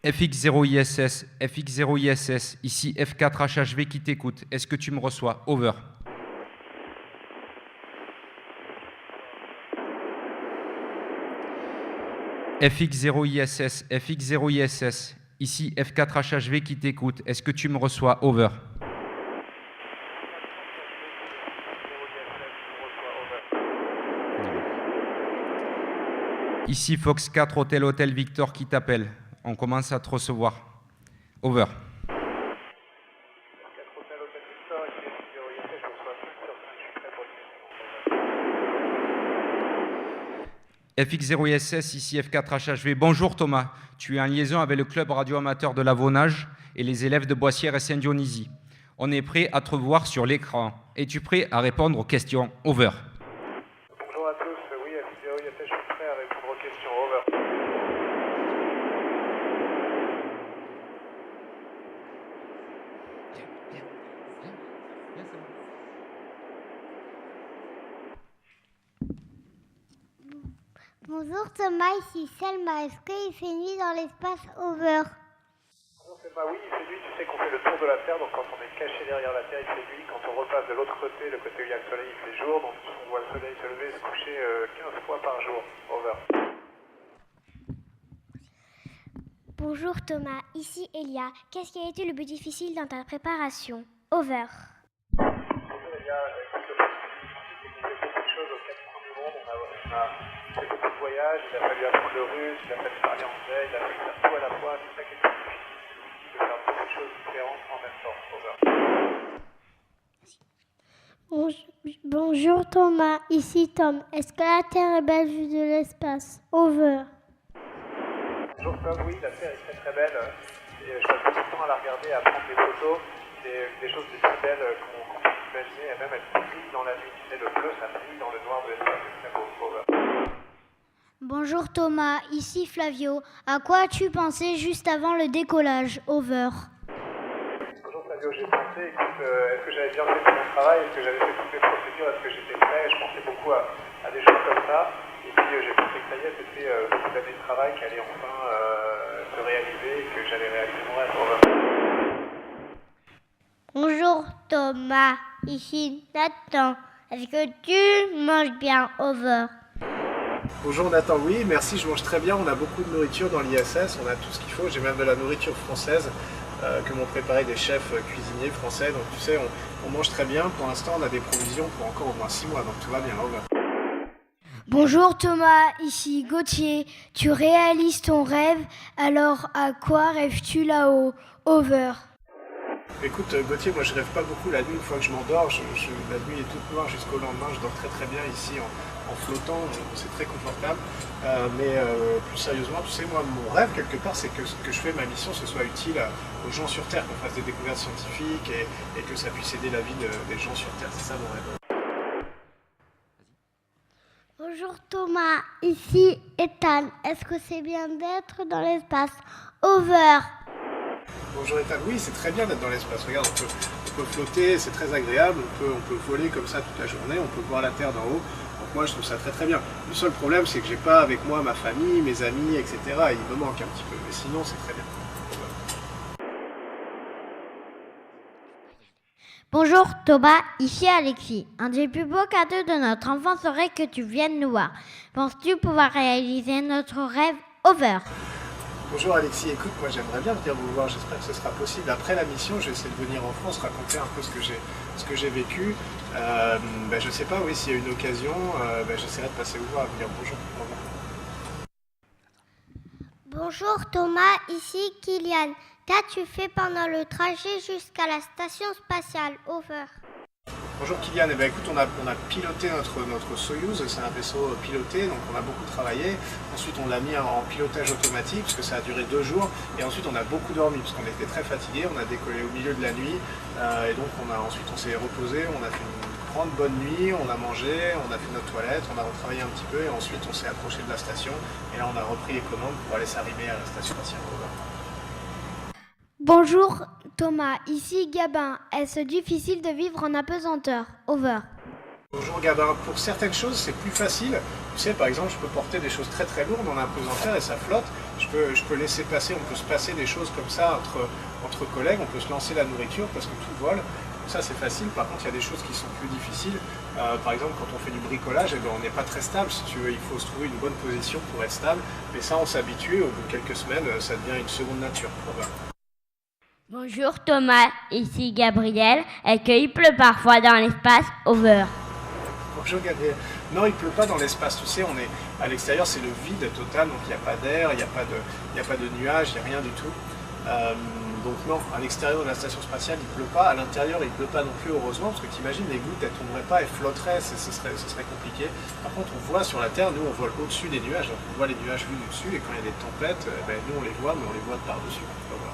FX0ISS, FX0ISS, ici F4HHV qui t'écoute. Est-ce que tu me reçois? Over. FX0ISS, FX0ISS, ici F4HHV qui t'écoute. Est-ce que tu me reçois? Over. Ici Fox 4 Hôtel Hôtel Victor qui t'appelle. On commence à te recevoir. Over. FX0ISS, ici F4HHV. Bonjour Thomas, tu es en liaison avec le club radio-amateur de l'Avonage et les élèves de Boissière et Saint-Dionysie. On est prêt à te voir sur l'écran. Es-tu prêt à répondre aux questions? Over. Bonjour à tous, oui, FX0ISS, je suis prêt à répondre aux questions. Over. Bonjour Thomas, ici Selma. Est-ce qu'il fait nuit dans l'espace? Over. Bonjour Selma, oui, il fait nuit, tu sais qu'on fait le tour de la Terre, donc quand on est caché derrière la Terre, il fait nuit. Quand on repasse de l'autre côté, le côté où il y a le soleil, il fait jour, donc on voit le soleil se lever et se coucher 15 fois par jour. Over. Bonjour Thomas, ici Elia. Qu'est-ce qui a été le plus difficile dans ta préparation? Over. Bonjour Elia, écoute, le plus difficile, c'est qu'on fait beaucoup de choses aux 4 coins du monde. On a fait beaucoup de voyages, il a fallu apprendre le russe, il a fallu parler anglais, il a fallu faire tout à la fois. C'est ça qui est le plus difficile, de faire beaucoup de choses différentes en même temps. Over. Bonjour Thomas, ici Tom. Est-ce que la Terre est belle vue de l'espace? Over. Bonjour Tom, oui, la Terre est très très belle et je passe beaucoup de temps à la regarder, à prendre des photos. C'est une des choses les plus belles qu'on puisse imaginer et même elle brille dans la nuit. Tu sais, le bleu, ça brille dans le noir de l'espace, c'est très beau. Over. Bonjour Thomas, ici Flavio. À quoi as-tu pensé juste avant le décollage? Over. Bonjour Fabio, j'ai pensé, écoute, est-ce que j'avais bien fait mon travail? Est-ce que j'avais fait toutes les procédures? Est-ce que j'étais prêt? Je pensais beaucoup à des choses comme ça. Et puis j'ai pensé que ça y est, c'était beaucoup d'années de travail qui allaient enfin se réaliser et que j'allais réaliser mon rêve. Over. Bonjour Thomas, ici Nathan. Est-ce que tu manges bien? Over. Bonjour Nathan, oui, merci, je mange très bien. On a beaucoup de nourriture dans l'ISS, on a tout ce qu'il faut. J'ai même de la nourriture française que m'ont préparé des chefs cuisiniers français. Donc tu sais, on mange très bien. Pour l'instant, on a des provisions pour encore au moins 6 mois, donc tout va bien. Over. Bonjour Thomas, ici Gauthier. Tu réalises ton rêve, alors à quoi rêves-tu là-haut? Over. Écoute Gauthier, moi je rêve pas beaucoup la nuit. Une fois que je m'endors, la nuit est toute noire jusqu'au lendemain. Je dors très très bien ici en flottant, c'est très confortable. Mais plus sérieusement, tu sais, moi mon rêve quelque part, c'est que ce que je fais, ma mission, ce soit utile aux gens sur Terre, qu'on fasse des découvertes scientifiques et que ça puisse aider la vie des gens sur Terre. C'est ça mon rêve. Bonjour Thomas, ici Ethan. Est-ce que c'est bien d'être dans l'espace? Over. Bonjour Ethan, oui c'est très bien d'être dans l'espace, regarde on peut flotter, c'est très agréable, on peut voler comme ça toute la journée, on peut voir la Terre d'en haut, donc moi je trouve ça très très bien. Le seul problème c'est que j'ai pas avec moi ma famille, mes amis, etc. Il me manque un petit peu, mais sinon c'est très bien. Bonjour Thomas, ici Alexis. Un des plus beaux cadeaux de notre enfance serait que tu viennes nous voir. Penses-tu pouvoir réaliser notre rêve? Over. Bonjour Alexis, écoute, moi j'aimerais bien venir vous voir, j'espère que ce sera possible. Après la mission, je vais essayer de venir en France, raconter un peu ce que j'ai vécu. Je sais pas, oui, s'il y a une occasion, j'essaierai de passer vous voir, venir bonjour. Bonjour Thomas, ici Kylian. Qu'as-tu fait pendant le trajet jusqu'à la station spatiale? Over. Bonjour Kylian, écoute, on a piloté notre Soyouz, c'est un vaisseau piloté, donc on a beaucoup travaillé. Ensuite on l'a mis en pilotage automatique, parce que ça a duré 2 jours. Et ensuite on a beaucoup dormi, parce qu'on était très fatigués, on a décollé au milieu de la nuit. Et donc ensuite on s'est reposé, on a fait une grande bonne nuit, on a mangé, on a fait notre toilette, on a retravaillé un petit peu, et ensuite on s'est approché de la station. Et là on a repris les commandes pour aller s'arrimer à la station spatiale. Bonjour Thomas, ici Gabin. Est-ce difficile de vivre en apesanteur? Over. Bonjour Gabin, pour certaines choses c'est plus facile, Tu sais, par exemple, je peux porter des choses très très lourdes en impesanteur et ça flotte. Je peux laisser passer, on peut se passer des choses comme ça entre collègues, on peut se lancer la nourriture parce que tout vole. Ça c'est facile, par contre il y a des choses qui sont plus difficiles. Par exemple quand on fait du bricolage, eh ben, on n'est pas très stable, si tu veux, il faut se trouver une bonne position pour être stable. Mais ça on s'habitue, au bout de quelques semaines, ça devient une seconde nature. Voilà. Bonjour Thomas, ici Gabriel. Est-ce qu'il pleut parfois dans l'espace Over? Bonjour Gabriel. Non, il ne pleut pas dans l'espace, tu sais, on est à l'extérieur, c'est le vide total, donc il n'y a pas d'air, il n'y a pas de nuages, il n'y a rien du tout. Donc non, à l'extérieur de la station spatiale, il ne pleut pas, à l'intérieur, il ne pleut pas non plus, heureusement, parce que tu imagines, les gouttes, elles ne tomberaient pas, elles flotteraient, ce serait compliqué. Par contre, on voit sur la Terre, nous, on vole au-dessus des nuages, donc on voit les nuages vus du dessus, et quand il y a des tempêtes, ben, nous, on les voit, mais on les voit de par-dessus. Voilà.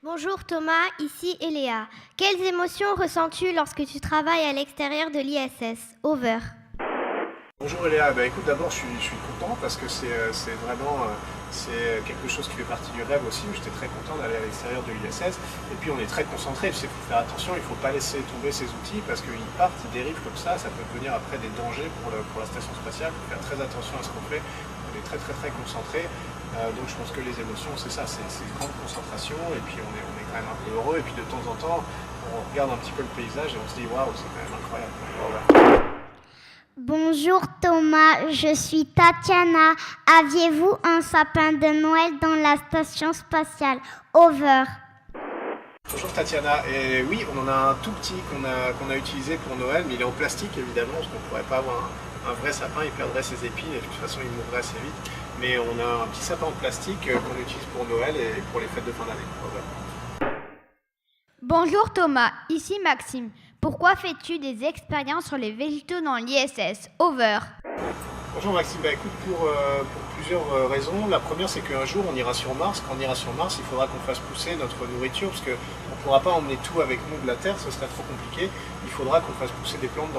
Bonjour Thomas, ici Eléa. Quelles émotions ressens-tu lorsque tu travailles à l'extérieur de l'ISS? Over. Bonjour Eléa, bah, écoute, d'abord je suis content parce que c'est vraiment c'est quelque chose qui fait partie du rêve aussi. J'étais très content d'aller à l'extérieur de l'ISS et puis on est très concentré, tu sais, il faut faire attention, il ne faut pas laisser tomber ces outils parce qu'ils partent, ils dérivent comme ça peut devenir après des dangers pour la station spatiale. Il faut faire très attention à ce qu'on fait, on est très très très concentré. Donc je pense que les émotions c'est ça, c'est une grande concentration et puis on est quand même un peu heureux et puis de temps en temps on regarde un petit peu le paysage et on se dit waouh, c'est quand même incroyable. Voilà. Bonjour Thomas, je suis Tatiana. Aviez-vous un sapin de Noël dans la station spatiale? Over. Bonjour Tatiana, et oui, on en a un tout petit qu'on a utilisé pour Noël, mais il est en plastique évidemment, parce qu'on ne pourrait pas avoir un vrai sapin, il perdrait ses épines et de toute façon il mourrait assez vite. Mais on a un petit sapin en plastique qu'on utilise pour Noël et pour les fêtes de fin d'année. Over. Bonjour Thomas, ici Maxime. Pourquoi fais-tu des expériences sur les végétaux dans l'ISS? Over. Bonjour Maxime, bah écoute, pour plusieurs raisons. La première, c'est qu'un jour on ira sur Mars. Quand on ira sur Mars, il faudra qu'on fasse pousser notre nourriture parce qu'on ne pourra pas emmener tout avec nous de la Terre, ce serait trop compliqué. Il faudra qu'on fasse pousser des plantes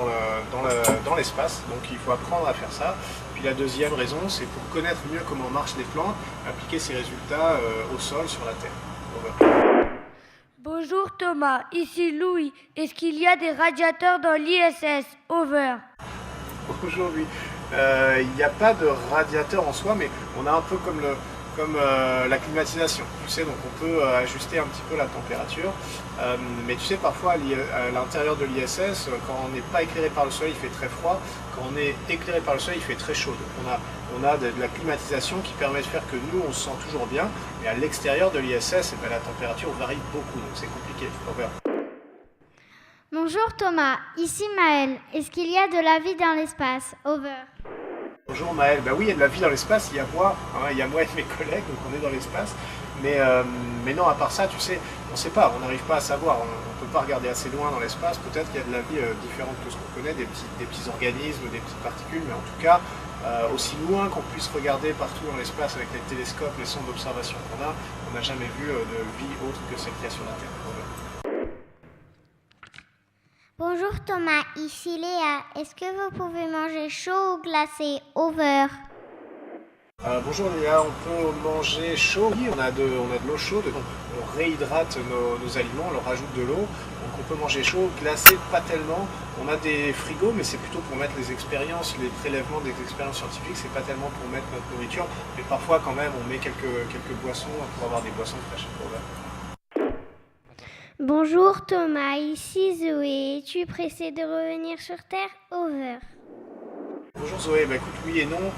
dans l'espace, donc il faut apprendre à faire ça. Puis la deuxième raison, c'est pour connaître mieux comment marchent les plantes, appliquer ces résultats au sol sur la Terre. Over. Bonjour Thomas, ici Louis. Est-ce qu'il y a des radiateurs dans l'ISS? Over. Bonjour Louis. Il n'y a pas de radiateur en soi, mais on a un peu comme la climatisation. Tu sais, donc on peut ajuster un petit peu la température. Mais tu sais, parfois à l'intérieur de l'ISS, quand on n'est pas éclairé par le soleil, il fait très froid. Quand on est éclairé par le soleil, il fait très chaud. Donc on a de la climatisation qui permet de faire que nous, on se sent toujours bien. Mais à l'extérieur de l'ISS, la température varie beaucoup, donc c'est compliqué. Bonjour Thomas, ici Maëlle. Est-ce qu'il y a de la vie dans l'espace? Over. Bonjour Maëlle, bah oui, il y a de la vie dans l'espace, il y a moi et mes collègues, donc on est dans l'espace. Mais non, à part ça, tu sais, on ne sait pas, on n'arrive pas à savoir, on ne peut pas regarder assez loin dans l'espace, peut-être qu'il y a de la vie différente de ce qu'on connaît, des petits organismes, des petites particules, mais en tout cas, aussi loin qu'on puisse regarder partout dans l'espace avec les télescopes, les sondes d'observation qu'on a, on n'a jamais vu de vie autre que celle qu'il y a sur la Terre. Bonjour Thomas, ici Léa. Est-ce que vous pouvez manger chaud ou glacé? Over. Bonjour Léa, on peut manger chaud. Oui, on a de l'eau chaude, donc on réhydrate nos aliments, on leur rajoute de l'eau. Donc on peut manger chaud, glacé, pas tellement. On a des frigos, mais c'est plutôt pour mettre les expériences, les prélèvements des expériences scientifiques, c'est pas tellement pour mettre notre nourriture, mais parfois quand même on met quelques boissons pour avoir des boissons fraîches. Bonjour Thomas, ici Zoé. Es-tu pressé de revenir sur Terre? Over. Bonjour Zoé, bah écoute, oui et non.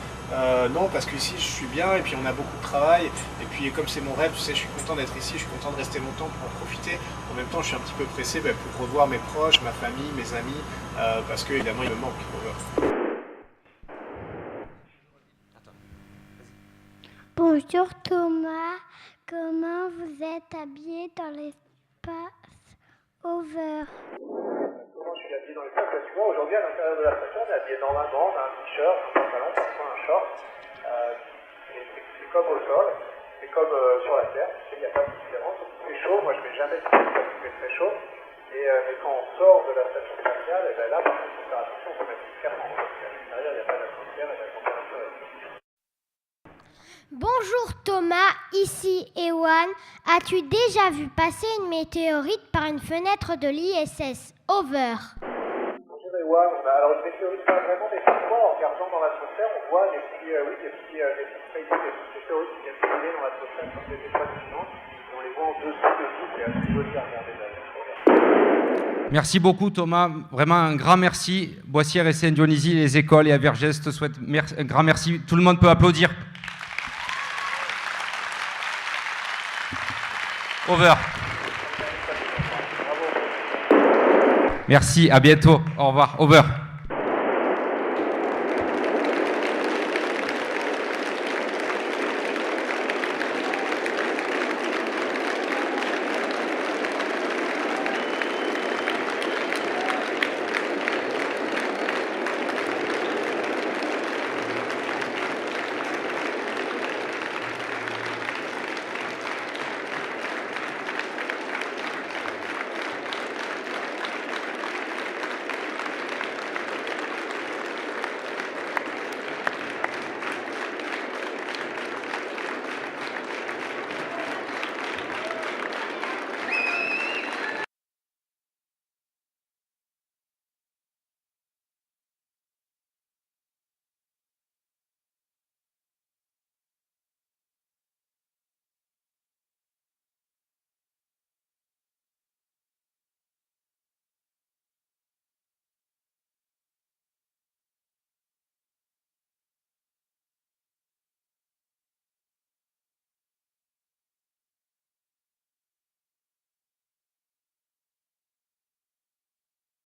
Non, parce qu'ici je suis bien et puis on a beaucoup de travail. Et puis comme c'est mon rêve, tu sais, je suis content d'être ici, je suis content de rester longtemps pour en profiter. En même temps, je suis un petit peu pressé pour revoir mes proches, ma famille, mes amis, parce que évidemment, il me manque. Bonjour Thomas, comment vous êtes habillé dans l'espace? Over. Comment je suis habillé dans l'espace? Tu vois, aujourd'hui à l'intérieur de la station, on est habillé normalement, on a un t-shirt, un pantalon, parfois un short. C'est comme au sol, c'est comme sur la Terre, tu sais, il n'y a pas de différence. Il fait chaud, moi je ne mets jamais de t-shirt parce qu'il fait très chaud. Mais quand on sort de la station spatiale, et ben là par contre il faut faire attention, il faut mettre une cape parce qu'à l'extérieur il n'y a pas d'atmosphère et la température est fixe. Bonjour Thomas, ici Ewan. As-tu déjà vu passer une météorite par une fenêtre de l'ISS? Over. Bonjour voit, alors une météorite pas vraiment, mais parfois en regardant dans l'atmosphère, on voit des petits météorites qui viennent brûler dans l'atmosphère comme des étoiles filantes, et on les voit en dessous de nous, c'est assez joli à regarder d'ailleurs. Merci beaucoup Thomas, vraiment un grand merci. Boissière et Saint-Dionysie, les écoles et à Vergès te souhaitent un grand merci. Tout le monde peut applaudir. Over. Merci, à bientôt. Au revoir. Over.